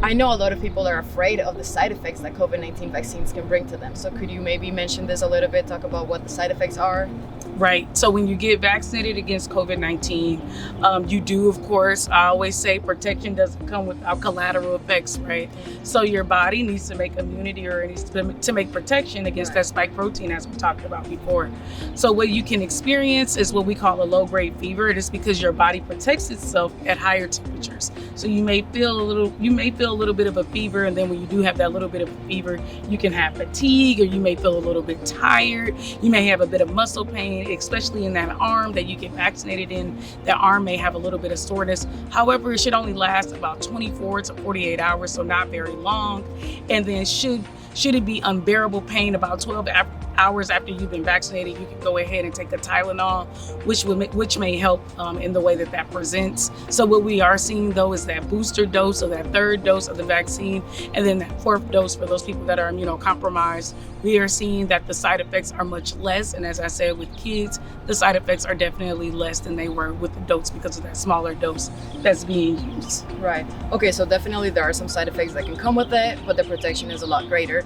I know a lot of people are afraid of the side effects that COVID-19 vaccines can bring to them. So could you maybe mention this a little bit, talk about what the side effects are? Right. So when you get vaccinated against COVID-19, you do, of course, I always say protection doesn't come without collateral effects, right? So your body needs to make immunity, or it needs to make protection against that spike protein, as we talked about before. So what you can experience is what we call a low-grade fever. It is because your body protects itself at higher temperatures. So you may feel a little bit of a fever, and then when you do have that little bit of a fever, you can have fatigue, or you may feel a little bit tired. You may have a bit of muscle pain, especially in that arm that you get vaccinated in. That arm may have a little bit of soreness. However, it should only last about 24 to 48 hours, so not very long. And then should it be unbearable pain about 12 hours after you've been vaccinated, you can go ahead and take a Tylenol, which may help in the way that presents. So what we are seeing, though, is that booster dose, or that third dose of the vaccine, and then that fourth dose for those people that are immunocompromised. We are seeing that the side effects are much less. And as I said, with kids, the side effects are definitely less than they were with adults because of that smaller dose that's being used. Right. Okay, so definitely there are some side effects that can come with it, but the protection is a lot greater.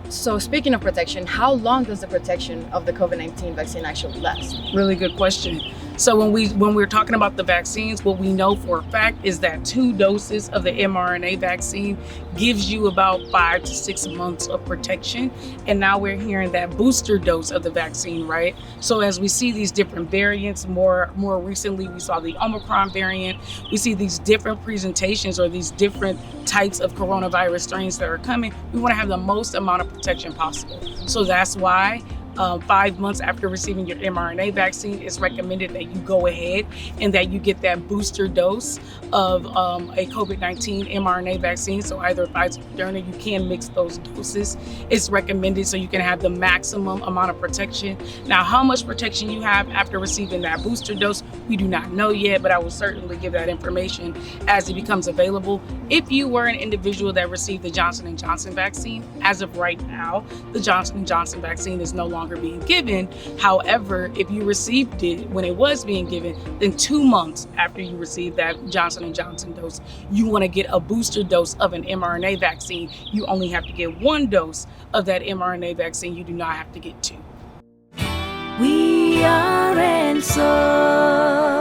So speaking of protection, how long does the protection of the COVID-19 vaccine actually last? Really good question. So when we're talking about the vaccines, what we know for a fact is that 2 doses of the mRNA vaccine gives you about 5 to 6 months of protection. And now we're hearing that booster dose of the vaccine, right? So as we see these different variants, more recently we saw the Omicron variant, we see these different presentations, or these different types of coronavirus strains that are coming. We want to have the most amount of protection possible. So that's why 5 months after receiving your mRNA vaccine, it's recommended that you go ahead and that you get that booster dose of a COVID-19 mRNA vaccine. So either Pfizer or Moderna, you can mix those doses. It's recommended so you can have the maximum amount of protection. Now, how much protection you have after receiving that booster dose, we do not know yet, but I will certainly give that information as it becomes available. If you were an individual that received the Johnson & Johnson vaccine, as of right now, the Johnson & Johnson vaccine is no longer being given. However, if you received it when it was being given, then 2 months after you received that Johnson & Johnson dose, you want to get a booster dose of an mRNA vaccine. You only have to get 1 dose of that mRNA vaccine. You do not have to get 2. We are Answer.